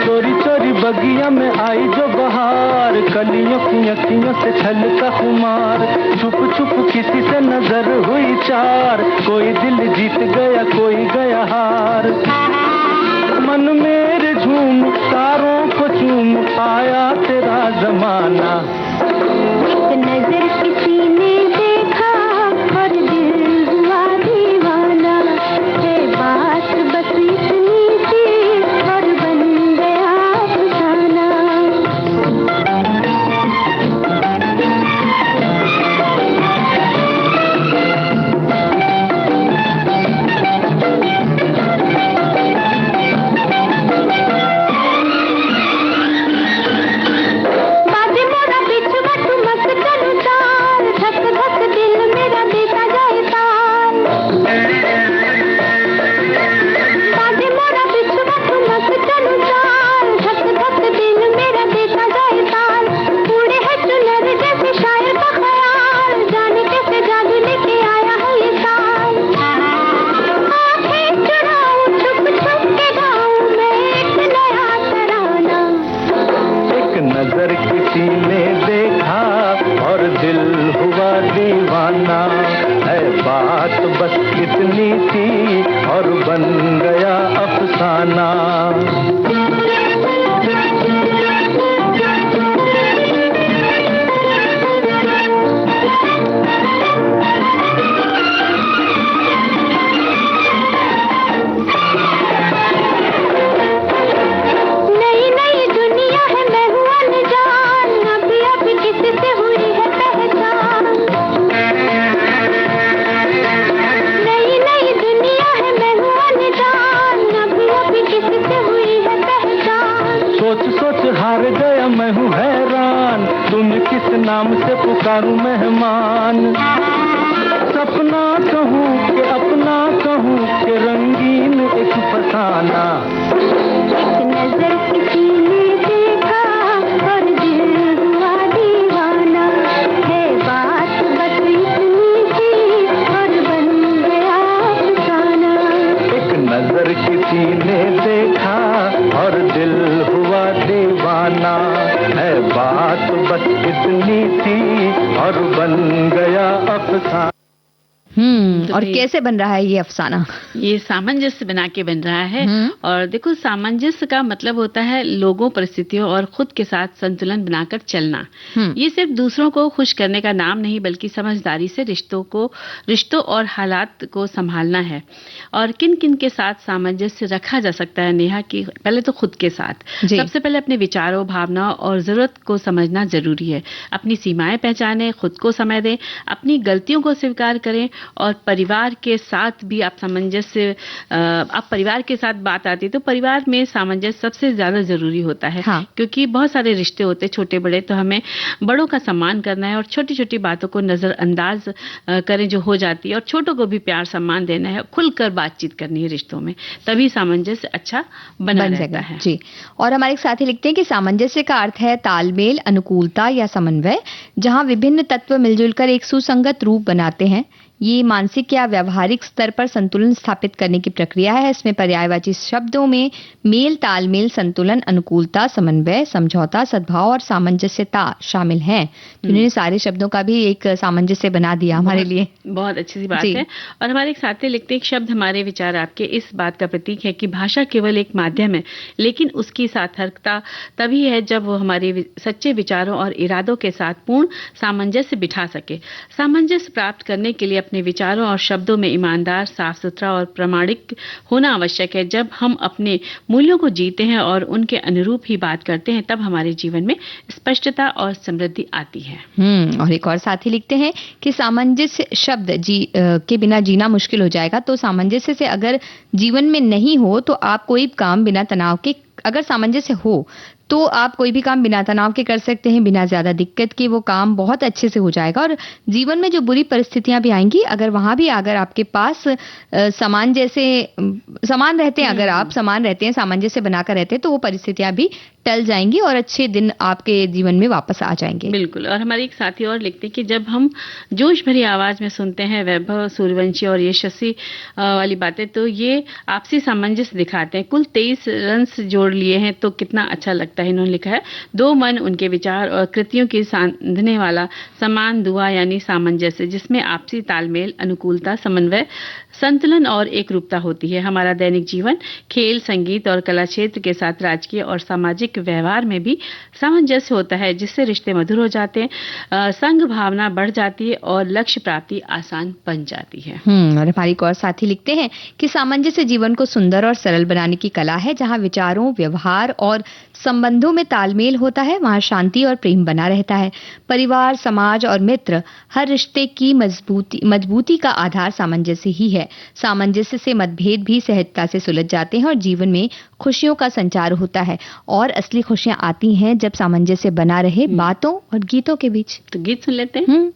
चोरी बगिया में आई जो बहार, कलियों की अखियों से छलका खुमार। छुप छुप किसी से नजर हुई चार, कोई दिल जीत गया कोई गया हार। मन मेरे झूम तारों को चूम आया तेरा जमाना। एक नजर किसी ने देखा और दिल हुआ दीवाना, है बात बस इतनी सी और बन गया अफसाना। बाजे मोरा बिछुआ ठुमक चलू तार, धक धक दिल मेरा देता जाए तार। बाजे मोरा बिछुआ ठुमक चलू तार, धक धक दिल मेरा देता जाए तार। उड़े है चुनर जैसे शायर का ख्याल, जाने कैसे जादू लेके आया है ये साल। आंखें चुराऊं छुप छुप के गाऊं मैं एक नया तराना। एक नजर किसी ने देखा और दिल हुआ दीवाना, है बात बस इतनी सी और बन गया अफसाना। नई नई दुनिया है मैं हूँ अनजान, अभी किसी से हुई है पहचान। नई नई दुनिया है मैं हूँ अनजान, अभी किसी से हुई है पहचान। सोच सोच हार गया मैं हूँ हैरान, तुम किस नाम से पुकारूं मेहमान। सपना कहूँ कि अपना कहूँ कि रंगीन एक फसाना। एक नजर किसी ने देखा और दिल हुआ दीवाना, है बात बस इतनी सी और बन गया अफसाना। एक नजर किसी ने देखा और दिल हुआ दीवाना, है बात बस इतनी सी और बन गया अफसाना। तो और कैसे बन रहा है ये अफसाना? ये सामंजस्य बना के बन रहा है। और देखो, सामंजस्य का मतलब होता है लोगों, परिस्थितियों और खुद के साथ संतुलन बनाकर चलना। ये सिर्फ दूसरों को खुश करने का नाम नहीं, बल्कि समझदारी से रिश्तों और हालात को संभालना है। और किन किन के साथ सामंजस्य रखा जा सकता है नेहा? कि पहले तो खुद के साथ, सबसे पहले अपने विचारों, भावनाओं और जरूरत को समझना जरूरी है। अपनी सीमाएं पहचानें, खुद को समय दें, अपनी गलतियों को स्वीकार करें। और परिवार के साथ भी आप सामंजस्य, आप परिवार के साथ बात आती है तो परिवार में सामंजस्य सबसे ज्यादा जरूरी होता है। क्योंकि बहुत सारे रिश्ते होते हैं, छोटे बड़े, तो हमें बड़ों का सम्मान करना है और छोटी छोटी बातों को नजरअंदाज करें जो हो जाती है, और छोटों को भी प्यार सम्मान देना है, खुलकर बातचीत करनी है रिश्तों में, तभी सामंजस्य अच्छा बन रहता है। जी। और हमारे साथी लिखते हैं कि सामंजस्य का अर्थ है तालमेल, अनुकूलता या समन्वय, जहां विभिन्न तत्व मिलजुल कर एक सुसंगत रूप बनाते हैं। ये मानसिक या व्यवहारिक स्तर पर संतुलन स्थापित करने की प्रक्रिया है। इसमें पर्यायवाची शब्दों में मेल, तालमेल, संतुलन, अनुकूलता, समन्वय, समझौता, सद्भाव और सामंजस्यता शामिल हैं। उन्होंने सारे शब्दों का भी एक सामंजस्य बना दिया हमारे लिए। बहुत अच्छी सी बात है। और हमारे एक साथी लिखते हैं, शब्द हमारे विचार आपके, इस बात का प्रतीक है कि भाषा केवल एक माध्यम है, लेकिन उसकी सार्थकता तभी है जब वो हमारे सच्चे विचारों और इरादों के साथ पूर्ण सामंजस्य बिठा सके। सामंजस्य प्राप्त करने के लिए अपने विचारों और शब्दों में ईमानदार, साफ सुथरा और प्रामाणिक होना आवश्यक है। जब हम अपने मूल्यों को जीते हैं और उनके अनुरूप ही बात करते हैं, तब हमारे जीवन में स्पष्टता और समृद्धि आती है। और एक और साथी लिखते हैं कि सामंजस्य शब्द के बिना जीना मुश्किल हो जाएगा। तो सामंजस्य से अगर जीवन में नहीं हो तो आप कोई काम बिना तनाव के, अगर सामंजस्य हो तो आप कोई भी काम बिना तनाव के कर सकते हैं, बिना ज्यादा दिक्कत के वो काम बहुत अच्छे से हो जाएगा। और जीवन में जो बुरी परिस्थितियां भी आएंगी, अगर वहां भी अगर आपके पास समान रहते हैं, अगर आप समान रहते हैं, सामंजस्य बनाकर रहते हैं, तो वो परिस्थितियां भी टल जाएंगी और अच्छे दिन आपके जीवन में वापस आ जाएंगे। बिल्कुल। और हमारे एक साथी और लिखते हैं कि जब हम जोश भरी आवाज में सुनते हैं वैभव सूर्यवंशी और यशस्वी वाली बातें, तो ये आपसी सामंजस्य दिखाते हैं। कुल 23 रन जोड़ लिए हैं तो कितना अच्छा लगता है। इन्होंने लिखा है, दो मन, उनके विचार और कृतियों की साधने वाला समान दुआ यानी सामंजस्य, जिसमें आपसी तालमेल, अनुकूलता, समन्वय, संतुलन और एकरूपता होती है। हमारा दैनिक जीवन खेल, संगीत और कला क्षेत्र के साथ राजकीय और सामाजिक व्यवहार में भी सामंजस्य होता है, जिससे रिश्ते मधुर हो जाते हैं, संग भावना बढ़ जाती है और लक्ष्य प्राप्ति आसान बन जाती है। और हमारी एक और साथी लिखते हैं कि सामंजस्य जीवन को सुंदर और सरल बनाने की कला है। जहां विचारों, व्यवहार और संबंधों में तालमेल होता है, वहां शांति और प्रेम बना रहता है। परिवार, समाज और मित्र, हर रिश्ते की मजबूती का आधार सामंजस्य ही है। सामंजस्य से मतभेद भी सहजता से सुलझ जाते हैं और जीवन में खुशियों का संचार होता है। और असली खुशियां आती हैं जब सामंजस्य बना रहे बातों और गीतों के बीच। तो गीत सुन लेते हैं।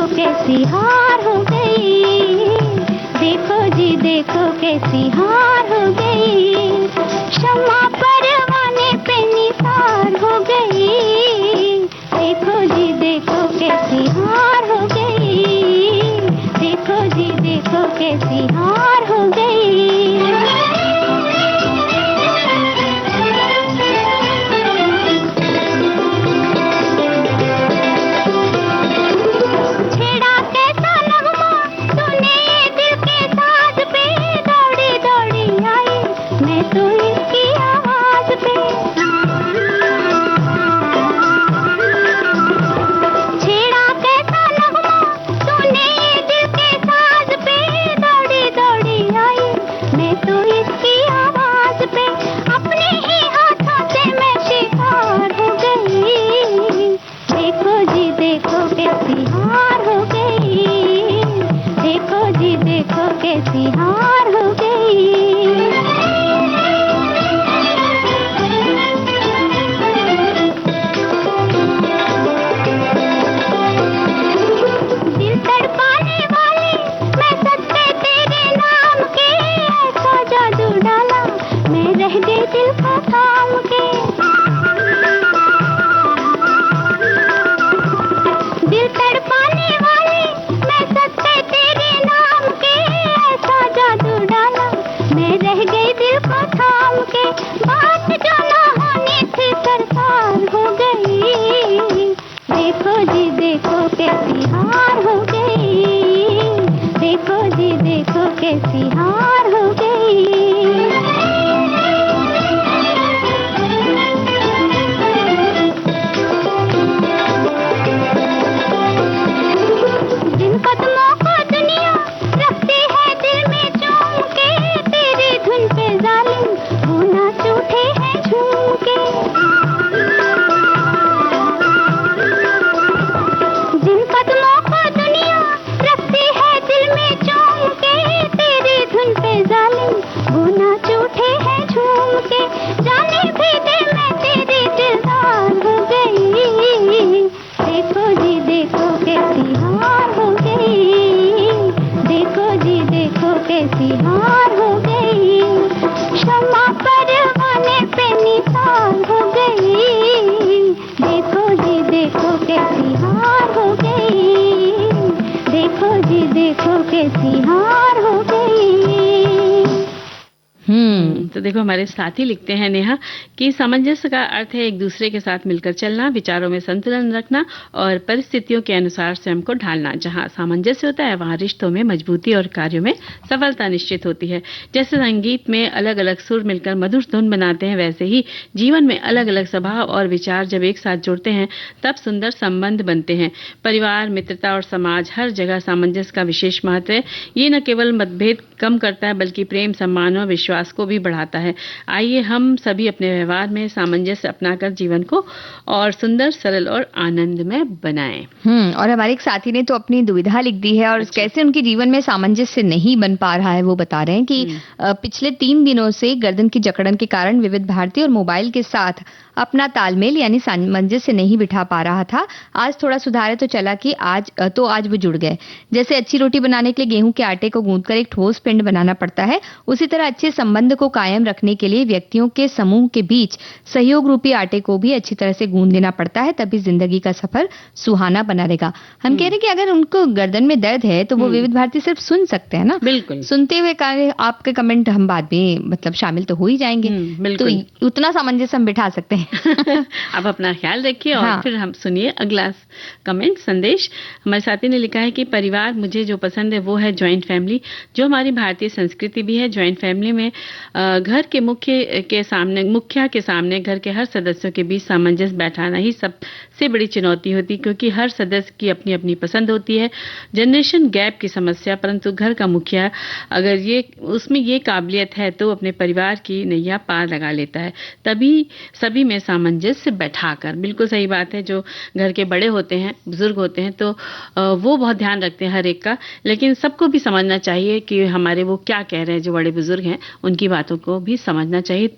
कैसी हार हो गई, देखो जी देखो कैसी हार हो गई, शम्मा परवाने पे निसार हो गई, देखो जी देखो कैसी हार हो गई, देखो जी देखो कैसी हार हो गई। मैं तो इनकी तो देखो हमारे साथी लिखते हैं नेहा कि सामंजस्य का अर्थ है एक दूसरे के साथ मिलकर चलना, विचारों में संतुलन रखना और परिस्थितियों के अनुसार स्वयं को ढालना। जहाँ सामंजस्य होता है वहाँ रिश्तों में मजबूती और कार्यों में सफलता निश्चित होती है। जैसे संगीत में अलग अलग सुर मिलकर मधुर धुन बनाते हैं, वैसे ही जीवन में अलग अलग स्वभाव और विचार जब एक साथ जुड़ते हैं तब सुंदर संबंध बनते हैं। परिवार, मित्रता और समाज हर जगह सामंजस्य का विशेष महत्व है। ये न केवल मतभेद कम करता है बल्कि प्रेम, सम्मान और विश्वास को भी बढ़ाता है। आइए हम सभी अपने व्यवहार में सामंजस्य अपनाकर जीवन को और सुंदर, सरल और आनंदमय बनाएं। और हमारे एक साथी ने तो अपनी दुविधा लिख दी है और कैसे उनके जीवन में सामंजस्य नहीं बन पा रहा है वो बता रहे हैं कि पिछले 3 दिनों से गर्दन की जकड़न के कारण विविध भारती और मोबाइल के साथ अपना तालमेल यानी सामंजस्य नहीं बिठा पा रहा था। आज थोड़ा सुधार है तो चला कि आज वो जुड़ गए। जैसे अच्छी रोटी बनाने के लिए गेहूं के आटे को गूंथकर एक ठोस पिंड बनाना पड़ता है, उसी तरह अच्छे संबंध को कायम रखने के लिए व्यक्तियों के समूह के बीच सहयोग रूपी आटे को भी अच्छी तरह से गूंथ देना पड़ता है, तभी जिंदगी का सफर सुहाना बना रहेगा। हम कह रहे हैं कि अगर उनको गर्दन में दर्द है तो वो विविध भारती सिर्फ सुन सकते हैं ना, बिल्कुल सुनते हुए आपके कमेंट हम बाद में मतलब शामिल तो हो ही जाएंगे, तो उतना सामंजस्य हम बिठा सकते हैं। आप अपना ख्याल रखिए और फिर हम सुनिए अगला कमेंट संदेश। हमारे साथी ने लिखा है कि परिवार मुझे जो पसंद है वो है जॉइंट फैमिली, जो हमारी भारतीय संस्कृति भी है। जॉइंट फैमिली में घर के मुखिया के सामने घर के हर सदस्यों के बीच सामंजस्य बैठाना ही सबसे बड़ी चुनौती होती है, क्योंकि हर सदस्य की अपनी अपनी पसंद होती है। जनरेशन गैप की समस्या, परंतु घर का मुखिया अगर उसमें ये काबिलियत है तो अपने परिवार की नैया पार लगा लेता है। तभी सभी में सामंजस्य बैठाकर, बिल्कुल सही बात है, जो घर के बड़े होते हैं, बुजुर्ग होते हैं तो वो बहुत ध्यान रखते हैं हर एक का, लेकिन सबको भी समझना चाहिए कि हमारे वो क्या कह रहे हैं। जो बड़े बुजुर्ग हैं उनकी बातों को भी समझना चाहिए।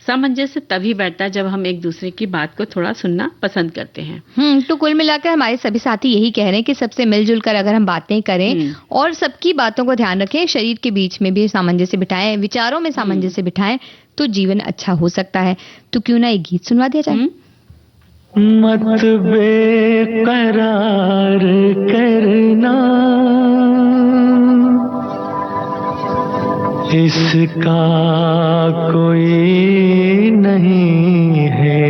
सामंजस्य तभी बैठता है जब हम एक दूसरे की बात को थोड़ा सुनना पसंद करते हैं। तो कुल मिलाकर हमारे सभी साथी यही कह रहे हैं कि सबसे मिलजुल कर अगर हम बातें करें और सबकी बातों को ध्यान रखें, शरीर के बीच में भी सामंजस्य बिठाएं, विचारों में सामंजस्य बिठाएं, तो जीवन अच्छा हो सकता है। तो क्यों ना एक गीत सुनवा दिया जाए। मत बेकरार करना इसका कोई नहीं है,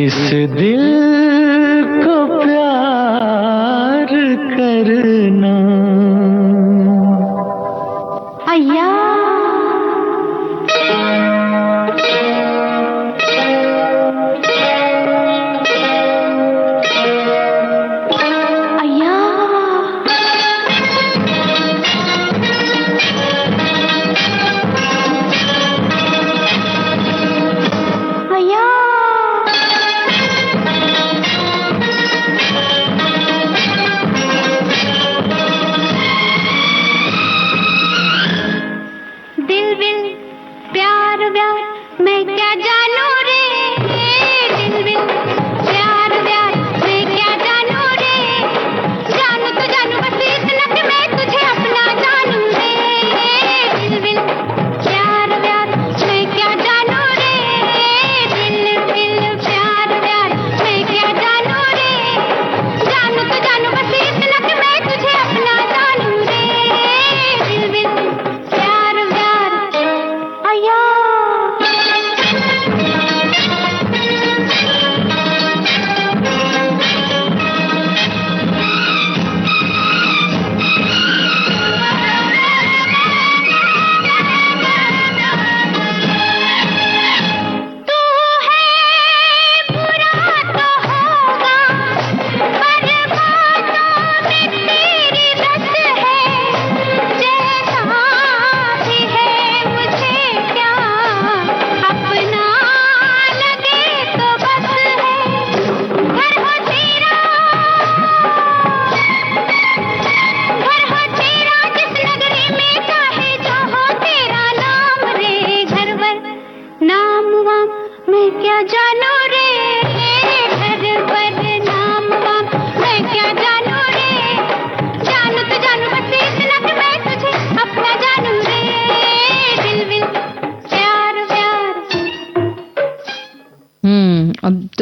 इस दिल को प्यार करना। अय्या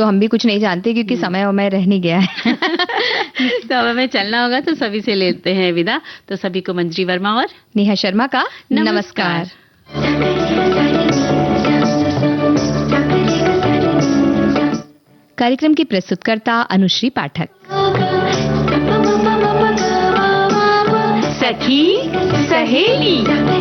तो हम भी कुछ नहीं जानते क्योंकि समय वमय रह नहीं गया है। तो अब हमें चलना होगा, तो सभी से लेते हैं विदा। तो सभी को मंजरी वर्मा और नेहा शर्मा का नमस्कार। कार्यक्रम की प्रस्तुतकर्ता अनुश्री पाठक। सखी सहेली।